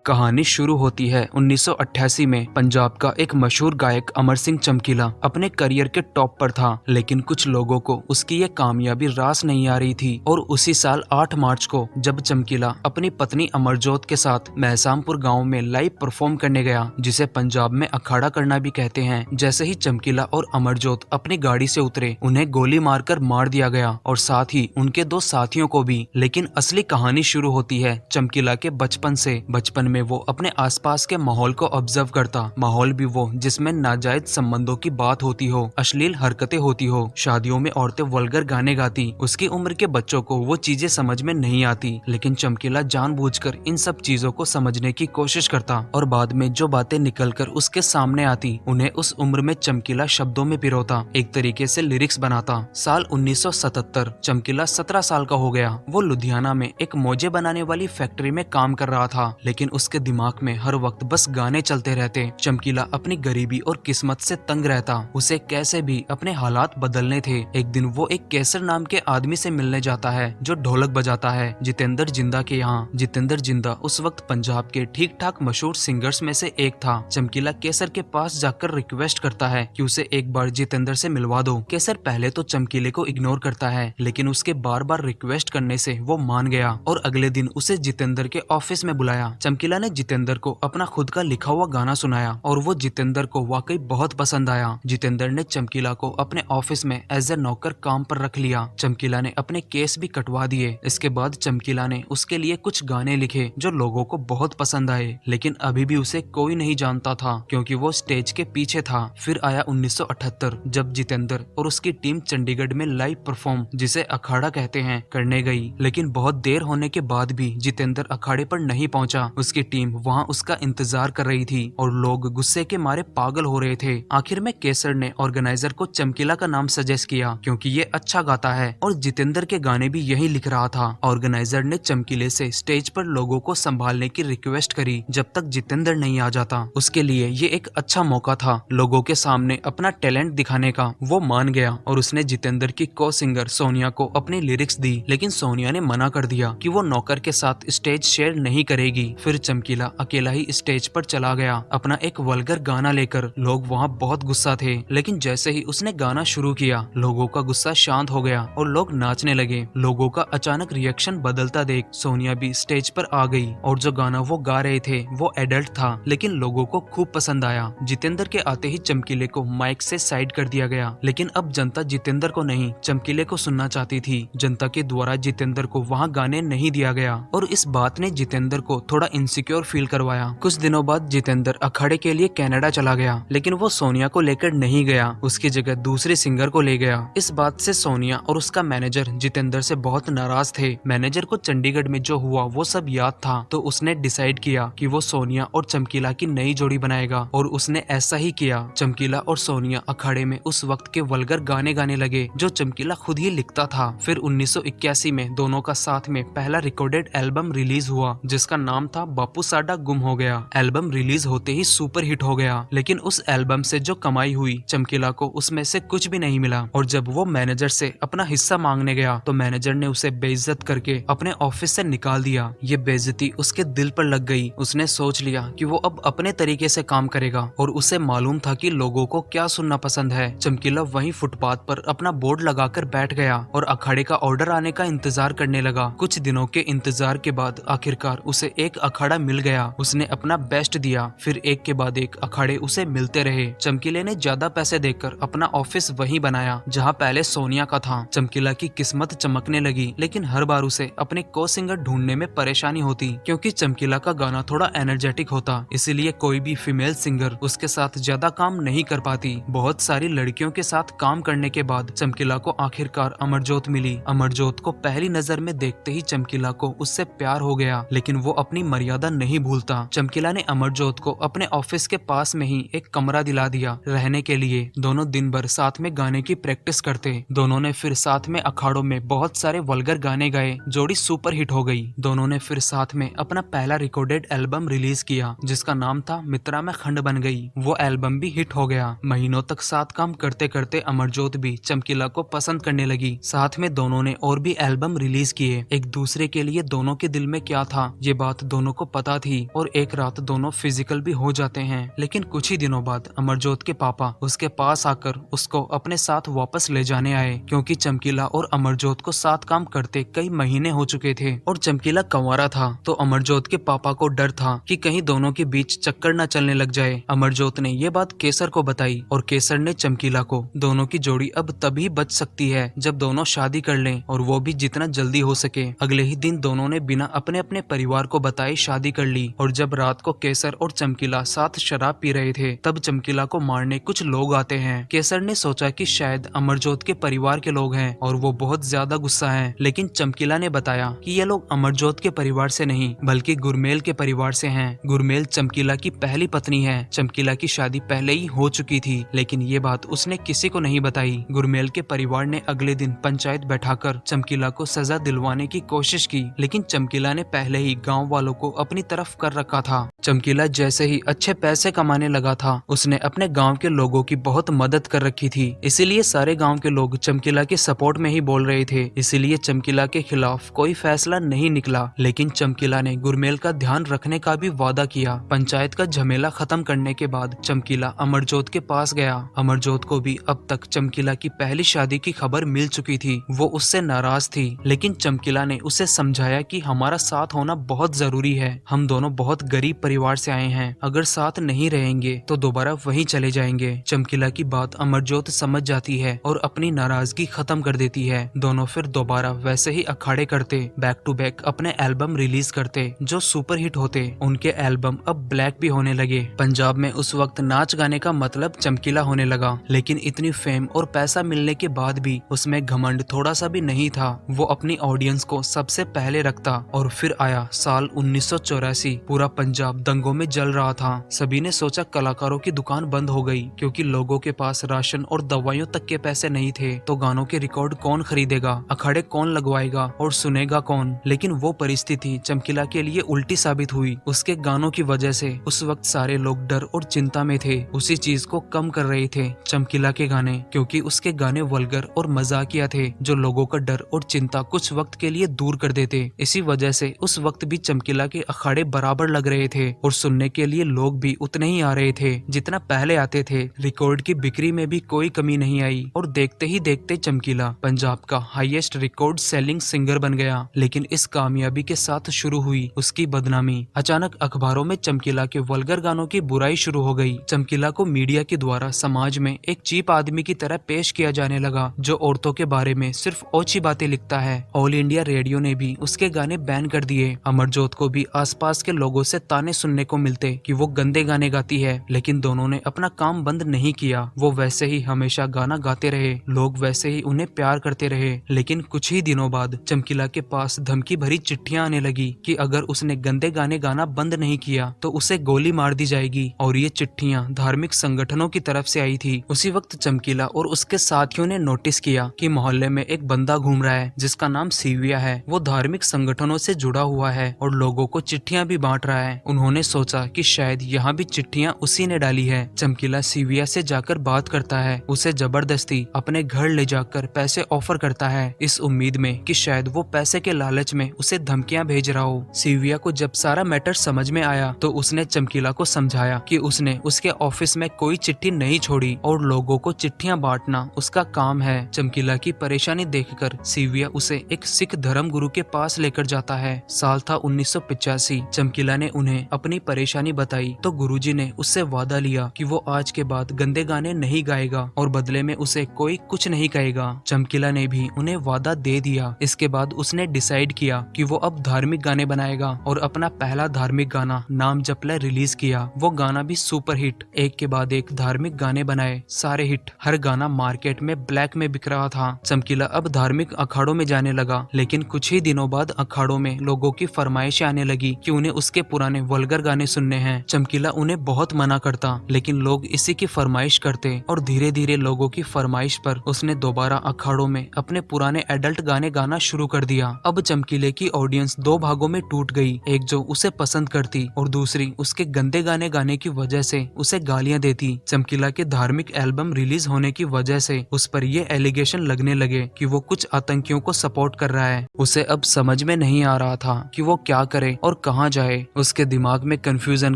कहानी शुरू होती है 1988 में। पंजाब का एक मशहूर गायक अमर सिंह चमकीला अपने करियर के टॉप पर था, लेकिन कुछ लोगों को उसकी ये कामयाबी रास नहीं आ रही थी। और उसी साल 8 मार्च को जब चमकीला अपनी पत्नी अमरजोत के साथ महसामपुर गांव में लाइव परफॉर्म करने गया, जिसे पंजाब में अखाड़ा करना भी कहते हैं, जैसे ही चमकीला और अमरजोत अपनी गाड़ी से उतरे, उन्हें गोली मारकर मार दिया गया और साथ ही उनके 2 साथियों को भी। लेकिन असली कहानी शुरू होती है चमकीला के बचपन से। बचपन में वो अपने आसपास के माहौल को ऑब्जर्व करता, माहौल भी वो जिसमें नाजायज संबंधों की बात होती हो, अश्लील हरकतें होती हो, शादियों में औरतें वल्गर गाने गाती। उसकी उम्र के बच्चों को वो चीजें समझ में नहीं आती, लेकिन चमकीला जानबूझकर इन सब चीजों को समझने की कोशिश करता और बाद में जो बातें निकलकर उसके सामने आती उन्हें उस उम्र में चमकीला शब्दों में पिरोता, एक तरीके से लिरिक्स बनाता। साल 1977 चमकीला 17 साल का हो गया। वो लुधियाना में एक मोजे बनाने वाली फैक्ट्री में काम कर रहा था, लेकिन उसके दिमाग में हर वक्त बस गाने चलते रहते। चमकीला अपनी गरीबी और किस्मत से तंग रहता, उसे कैसे भी अपने हालात बदलने थे। एक दिन वो एक केसर नाम के आदमी से मिलने जाता है जो ढोलक बजाता है, जितेंद्र जिंदा के यहाँ। जितेंद्र जिंदा उस वक्त पंजाब के ठीक ठाक मशहूर सिंगर्स में से एक था। चमकीला केसर के पास जाकर रिक्वेस्ट करता है कि उसे एक बार जितेंद्र से मिलवा दो। केसर पहले तो चमकीले को इग्नोर करता है, लेकिन उसके बार बार रिक्वेस्ट करने से वो मान गया और अगले दिन उसे जितेंद्र के ऑफिस में बुलाया। चमकीला ने जितेंद्र को अपना खुद का लिखा हुआ गाना सुनाया और वो जितेंद्र को वाकई बहुत पसंद आया। जितेंद्र ने चमकीला को अपने ऑफिस में एज ए नौकर काम पर रख लिया। चमकीला ने अपने केस भी कटवा दिए। इसके बाद चमकीला ने उसके लिए कुछ गाने लिखे जो लोगों को बहुत पसंद आए, लेकिन अभी भी उसे कोई नहीं जानता था क्योंकि वो स्टेज के पीछे था। फिर आया 1978 जब जितेंद्र और उसकी टीम चंडीगढ़ में लाइव परफॉर्म, जिसे अखाड़ा कहते हैं, करने गई। लेकिन बहुत देर होने के बाद भी जितेंद्र अखाड़े पर नहीं पहुंचा। उसकी टीम वहां उसका इंतजार कर रही थी और लोग गुस्से के मारे पागल हो रहे थे। आखिर में केसर ने ऑर्गेनाइजर को चमकीला का नाम सजेस्ट किया क्योंकि ये अच्छा गाता है और जितेंद्र के गाने भी यही लिख रहा था। ऑर्गेनाइजर ने चमकीले से स्टेज पर लोगों को संभालने की रिक्वेस्ट करी जब तक जितेंद्र नहीं आ जाता। उसके लिए ये एक अच्छा मौका था लोगों के सामने अपना टैलेंट दिखाने का। वो मान गया और उसने जितेंद्र की को सिंगर सोनिया को अपनी लिरिक्स दी, लेकिन सोनिया ने मना कर दिया कि वो नौकर के साथ स्टेज शेयर नहीं करेगी। फिर चमकीला अकेला ही स्टेज पर चला गया अपना एक वल्गर गाना लेकर। लोग वहाँ बहुत गुस्सा थे, लेकिन जैसे ही उसने गाना शुरू किया लोगों का गुस्सा शांत हो गया और लोग नाचने लगे। लोगों का अचानक रिएक्शन बदलता देख सोनिया भी स्टेज पर आ गई और जो गाना वो गा रहे थे वो एडल्ट था, लेकिन लोगों को खूब पसंद आया। जितेंद्र के आते ही चमकीले को माइक से साइड कर दिया गया, लेकिन अब जनता जितेंद्र को नहीं चमकीले को सुनना चाहती थी। जनता के द्वारा जितेंद्र को वहाँ गाने नहीं दिया गया और इस बात ने जितेंद्र को थोड़ा इनसिक्योर फील करवाया। कुछ दिनों बाद जितेंद्र अखाड़े के लिए कनाडा चला गया, लेकिन वो सोनिया को लेकर नहीं गया, उसकी जगह दूसरे सिंगर को ले गया। इस बात से सोनिया और उसका मैनेजर जितेंद्र से बहुत नाराज थे। मैनेजर को चंडीगढ़ में जो हुआ वो सब याद था, तो उसने डिसाइड किया कि वो सोनिया और चमकीला की नई जोड़ी बनाएगा और उसने ऐसा ही किया। चमकीला और सोनिया अखाड़े में उस वक्त के वल्गर गाने गाने लगे जो चमकीला खुद ही लिखता था। फिर 1981 में दोनों का साथ में पहला रिकॉर्डेड एल्बम रिलीज हुआ जिसका नाम था बापू साडा गुम हो गया। एल्बम रिलीज होते ही सुपर हिट हो गया, लेकिन उस एल्बम से जो कमाई हुई चमकीला को उसमें से कुछ भी नहीं मिला। और जब वो मैनेजर से अपना हिस्सा मांगने गया तो मैनेजर ने उसे बेइज्जत करके अपने ऑफिस से निकाल दिया। ये बेइज्जती उसके दिल पर लग गई। उसने सोच लिया कि वो अब अपने तरीके से काम करेगा और उसे मालूम था कि लोगों को क्या सुनना पसंद है। चमकीला वहीं फुटपाथ पर अपना बोर्ड लगाकर बैठ गया और अखाड़े का ऑर्डर आने का इंतजार करने लगा। कुछ दिनों के इंतजार के बाद आखिरकार उसे एक अखाड़ा मिल गया। उसने अपना बेस्ट दिया, फिर एक के बाद एक अखाड़े उसे मिलते रहे। चमकीले ने ज्यादा पैसे देकर अपना ऑफिस वहीं बनाया जहां पहले सोनिया का था। चमकीला की किस्मत चमकने लगी, लेकिन हर बार उसे अपने को सिंगर ढूंढने में परेशानी होती क्योंकि चमकीला का गाना थोड़ा एनर्जेटिक होता, इसीलिए कोई भी फीमेल सिंगर उसके साथ ज्यादा काम नहीं कर पाती। बहुत सारी लड़कियों के साथ काम करने के बाद चमकीला को आखिरकार अमरजोत मिली। अमरजोत को पहली नजर में देखते ही चमकीला को उससे प्यार हो गया, लेकिन वो अपनी मर्यादा नहीं भूलता। चमकीला ने अमरजोत को अपने ऑफिस के पास में ही एक कमरा दिला दिया रहने के लिए। दोनों दिन भर साथ में गाने की प्रैक्टिस करते। दोनों ने फिर साथ में अखाड़ों में बहुत सारे वल्गर गाने गाए। जोड़ी सुपर हिट हो गई। दोनों ने फिर साथ में अपना पहला रिकॉर्डेड एल्बम रिलीज किया जिसका नाम था मित्रा में खंड बन गई। वो एल्बम भी हिट हो गया। महीनों तक साथ काम करते करते अमरजोत भी चमकीला को पसंद करने लगी। साथ में दोनों ने और भी एल्बम रिलीज किए। एक दूसरे के लिए दोनों के दिल में क्या था ये बात दोनों को पता थी और एक रात दोनों फिजिकल भी हो जाते हैं। लेकिन कुछ ही दिनों बाद अमरजोत के पापा उसके पास आकर उसको अपने साथ वापस ले जाने आए, क्योंकि चमकीला और अमरजोत को साथ काम करते कई महीने हो चुके थे और चमकीला कंवारा था। तो अमरजोत के पापा को डर था कि कहीं दोनों के बीच चक्कर न चलने लग जाए। अमरजोत ने ये बात केसर को बताई और केसर ने चमकीला को। दोनों की जोड़ी अब तभी बच सकती है जब दोनों शादी कर लें, और वो भी जितना जल्दी हो सके। अगले ही दिन दोनों ने बिना अपने अपने परिवार को बताए शादी कर ली। और जब रात को केसर और चमकीला साथ शराब पी रहे थे तब चमकीला को मारने कुछ लोग आते हैं। केसर ने सोचा कि शायद अमरजोत के परिवार के लोग हैं और वो बहुत ज्यादा गुस्सा है, लेकिन चमकीला ने बताया कि ये लोग अमरजोत के परिवार से नहीं बल्कि गुरमेल के परिवार से हैं। गुरमेल चमकीला की पहली पत्नी है। चमकीला की शादी पहले ही हो चुकी थी, लेकिन ये बात उसने किसी को नहीं बताई। गुरमेल के परिवार ने अगले दिन पंचायत बैठाकर चमकीला को सजा दिलवाने की कोशिश की, लेकिन चमकीला ने पहले ही गाँव वालों को अपनी तरफ कर रखा था। चमकीला जैसे ही अच्छे पैसे कमाने लगा था, उसने अपने गांव के लोगों की बहुत मदद कर रखी थी, इसीलिए सारे गांव के लोग चमकीला के सपोर्ट में ही बोल रहे थे। इसीलिए चमकीला के खिलाफ कोई फैसला नहीं निकला, लेकिन चमकीला ने गुरमेल का ध्यान रखने का भी वादा किया। पंचायत का झमेला खत्म करने के बाद चमकीला अमरजोत के पास गया। अमरजोत को भी अब तक चमकीला की पहली शादी की खबर मिल चुकी थी। वो उससे नाराज थी, लेकिन चमकीला ने उसे समझाया कि हमारा साथ होना बहुत जरूरी है। हम दोनों बहुत गरीब परिवार से आए हैं, अगर साथ नहीं रहेंगे तो दोबारा वहीं चले जाएंगे। चमकीला की बात अमरजोत समझ जाती है और अपनी नाराजगी खत्म कर देती है। दोनों फिर दोबारा वैसे ही अखाड़े करते, बैक टू बैक अपने एल्बम रिलीज करते जो सुपर हिट होते। उनके एल्बम अब ब्लैक भी होने लगे। पंजाब में उस वक्त नाच गाने का मतलब चमकीला होने लगा, लेकिन इतनी फेम और पैसा मिलने के बाद भी उसमें घमंड थोड़ा सा भी नहीं था। वो अपनी ऑडियंस को सबसे पहले रखता। और फिर आया साल 1984। पूरा पंजाब दंगों में जल रहा था। सभी ने सोचा कलाकारों की दुकान बंद हो गई, क्योंकि लोगों के पास राशन और दवाइयों तक के पैसे नहीं थे। तो गानों के रिकॉर्ड कौन खरीदेगा, अखाड़े कौन लगवाएगा और सुनेगा कौन। लेकिन वो परिस्थिति चमकीला के लिए उल्टी साबित हुई। उसके गानों की वजह से उस वक्त सारे लोग डर और चिंता में थे। उसी चीज को कम कर रहे थे चमकीला के गाने, क्योंकि उसके गाने वल्गर और मजाकिया थे जो लोगों का डर और चिंता कुछ वक्त के लिए दूर कर देते। इसी वजह से उस वक्त भी चमकीला के अखाड़े बराबर लग रहे थे और सुनने के लिए लोग भी उतने ही आ रहे थे जितना पहले आते थे। रिकॉर्ड की बिक्री में भी कोई कमी नहीं आई और देखते ही देखते चमकीला पंजाब का हाईएस्ट रिकॉर्ड सेलिंग सिंगर बन गया। लेकिन इस कामयाबी के साथ शुरू हुई उसकी बदनामी। अचानक अखबारों में चमकीला के वल्गर गानों की बुराई शुरू हो गई। चमकीला को मीडिया के द्वारा समाज में एक चीप आदमी की तरह पेश किया जाने लगा जो औरतों के बारे में सिर्फ ओछी बातें लिखता है। ऑल इंडिया रेडियो ने भी उसके गाने बैन कर दिए। अमरजोत को भी आसपास के लोगों से ताने सुनने को मिलते कि वो गंदे गाने गाती है, लेकिन दोनों ने अपना काम बंद नहीं किया। वो वैसे ही हमेशा गाना गाते रहे, लोग वैसे ही उन्हें प्यार करते रहे। लेकिन कुछ ही दिनों बाद चमकीला के पास धमकी भरी चिट्ठियां आने लगी कि अगर उसने गंदे गाने गाना बंद नहीं किया तो उसे गोली मार दी जाएगी। और ये चिट्ठियां धार्मिक संगठनों की तरफ से आई थी। उसी वक्त चमकीला और उसके साथियों ने नोटिस किया कि मोहल्ले में एक बंदा घूम रहा है जिसका नाम सीविया है। वो धार्मिक संगठनों से जुड़ा हुआ है और लोगों को चिट्ठियां भी बांट रहा है। उन्होंने सोचा कि शायद यहाँ भी चिट्ठियां उसी ने डाली है। चमकीला सीविया से जाकर बात करता है, उसे जबरदस्ती अपने घर ले जाकर पैसे ऑफर करता है, इस उम्मीद में कि शायद वो पैसे के लालच में उसे धमकियां भेज रहा हो। सीविया को जब सारा मैटर समझ में आया तो उसने चमकीला को समझाया कि उसने उसके ऑफिस में कोई चिट्ठी नहीं छोड़ी और लोगों को चिट्ठियां बांटना उसका काम है। चमकीला की परेशानी देखकर सीविया उसे एक सिख धर्म गुरु के पास लेकर जाता है। साल था 1985। चमकीला ने उन्हें अपनी परेशानी बताई तो गुरुजी ने उससे वादा लिया कि वो आज के बाद गंदे गाने नहीं गाएगा और बदले में उसे कोई कुछ नहीं कहेगा। चमकीला ने भी उन्हें वादा दे दिया। इसके बाद उसने डिसाइड किया कि वो अब धार्मिक गाने बनाएगा और अपना पहला धार्मिक गाना नाम जपला रिलीज किया। वो गाना भी सुपर हिट, एक के बाद एक धार्मिक गाने बनाए, सारे हिट। हर गाना मार्केट में ब्लैक में बिक रहा था। चमकीला अब धार्मिक अखाड़ों में जाने लगा, लेकिन कुछ ही दिनों बाद अखाड़ों में लोगों की फरमाइशें आने लगी कि उन्हें उसके पुराने वल्गर गाने सुनने हैं। चमकीला उन्हें बहुत मना करता, लेकिन लोग इसी की फरमाइश करते और धीरे धीरे लोगों की फरमाइश पर उसने दोबारा अखाड़ों में अपने पुराने एडल्ट गाने गाना शुरू कर दिया। अब चमकीले की ऑडियंस दो भागों में टूट गई, एक जो उसे पसंद करती और दूसरी उसके गंदे गाने गाने की वजह से उसे गालियां देती। चमकीला के धार्मिक एल्बम रिलीज होने की वजह से उस पर ये एलिगेशन लगने लगे कि वो कुछ आतंकियों को सपोर्ट कर रहा है। उसे अब समझ में नहीं आ रहा था कि वो क्या करे और कहाँ जाए। उसके दिमाग में कंफ्यूजन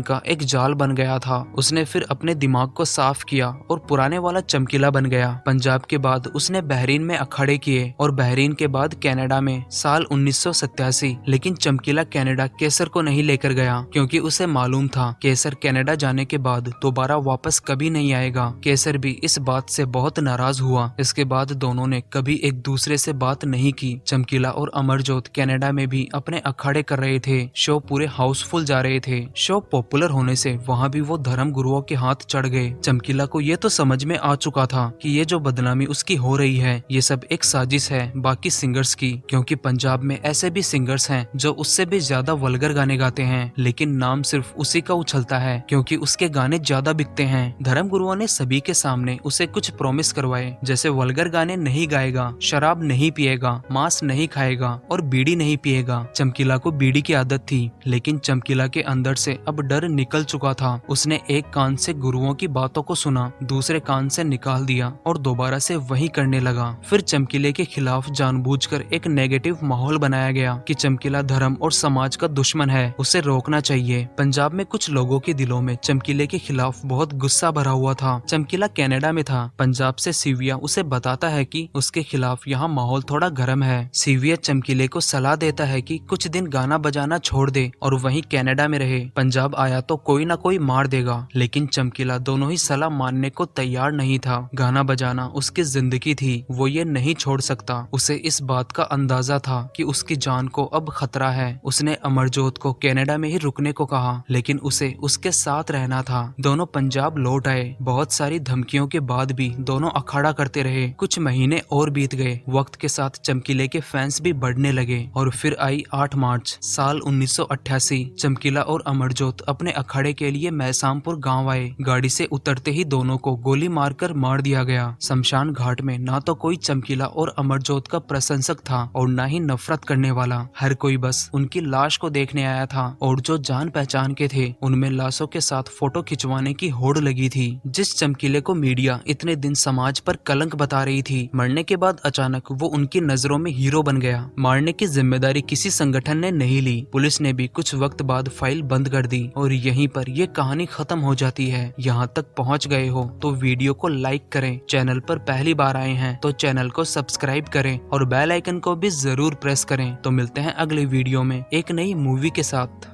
का एक जाल बन गया था। उसने फिर अपने दिमाग को साफ किया और पुराने वाला चमकीला बन गया। पंजाब के बाद उसने बहरीन में अखाड़े किए और बहरीन के बाद कनाडा में साल 1987। लेकिन चमकीला कनाडा केसर को नहीं लेकर गया, क्योंकि उसे मालूम था केसर कनाडा जाने के बाद दोबारा वापस कभी नहीं आएगा। केसर भी इस बात से बहुत नाराज हुआ। इसके बाद दोनों ने कभी एक दूसरे से बात नहीं की। चमकीला और अमरजोत कनाडा में भी अपने अखाड़े कर रहे थे। शो पूरे हाउसफुल जा रहे थे। शो पॉपुलर होने से वहाँ भी वो धर्म गुरुओं के हाथ चढ़ गए। चमकीला को ये तो समझ में आ चुका था कि ये जो बदनामी उसकी हो रही है, ये सब एक साजिश है बाकी सिंगर्स की, क्योंकि पंजाब में ऐसे भी सिंगर्स हैं जो उससे भी ज्यादा वल्गर गाने गाते हैं, लेकिन नाम सिर्फ उसी का उछलता है क्योंकि उसके गाने ज्यादा बिकते हैं। धर्म गुरुओं ने सभी के सामने उसे कुछ प्रॉमिस करवाए, जैसे वल्गर गाने नहीं गाएगा, शराब नहीं पिएगा, मांस नहीं खाएगा और बीड़ी नहीं पिएगा। चमकीला को बीड़ी की आदत थी, लेकिन चमकीला के अंदर से अब डर निकल चुका था। उसने एक कान से गुरुओं की बातों को सुना, दूसरे कान से निकाल दिया और दोबारा से वही करने लगा। फिर चमकीले के खिलाफ जानबूझकर एक नेगेटिव माहौल बनाया गया कि चमकीला धर्म और समाज का दुश्मन है, उसे रोकना चाहिए। पंजाब में कुछ लोगों के दिलों में चमकीले के खिलाफ बहुत गुस्सा भरा हुआ था। चमकीला कनाडा में था। पंजाब से सीविया उसे बताता है कि उसके खिलाफ यहाँ माहौल थोड़ा गर्म है। सीविया चमकीले को सलाह देता है कि कुछ दिन गाना बजाना छोड़ दे और वहीं कनाडा में रहे। पंजाब आया तो कोई ना कोई मार देगा, लेकिन चमकीला दोनों ही सलाह मानने को तैयार नहीं था। गाना बजाना उसकी जिंदगी थी, वो ये नहीं छोड़ सकता। उसे इस बात का अंदाजा था कि उसकी जान को अब खतरा है। उसने अमरजोत को कनाडा में ही रुकने को कहा, लेकिन उसे उसके साथ रहना था। दोनों पंजाब लौट आए। बहुत सारी धमकियों के बाद भी दोनों अखाड़ा करते रहे। कुछ महीने और बीत गए। वक्त के साथ चमकीले के फैंस भी बढ़ने लगे और फिर आई 8 मार्च साल 1988। चमकीला और अमरजोत अपने अखाड़े के लिए मैसामपुर गांव आए। गाड़ी से उतरते ही दोनों को गोली मारकर मार दिया गया। शमशान घाट में ना तो कोई चमकीला और अमरजोत का प्रशंसक था और ना ही नफरत करने वाला। हर कोई बस उनकी लाश को देखने आया था और जो जान पहचान के थे उनमें लाशों के साथ फोटो खिंचवाने की होड़ लगी थी। जिस चमकीले को मीडिया इतने दिन समाज पर कलंक बता रही थी, मरने के बाद अचानक वो उनकी नजरों में हीरो बन गया। मारने की जिम्मेदारी किसी संगठन ने नहीं ली। पुलिस ने भी कुछ वक्त बाद फाइल बंद कर दी और यहीं पर ये कहानी खत्म हो जाती है। यहाँ तक पहुँच गए हो तो वीडियो को लाइक करें। चैनल पर पहली बार आए हैं तो चैनल को सब्सक्राइब करें और बेल आइकन को भी जरूर प्रेस करें। तो मिलते हैं अगले वीडियो में एक नई मूवी के साथ।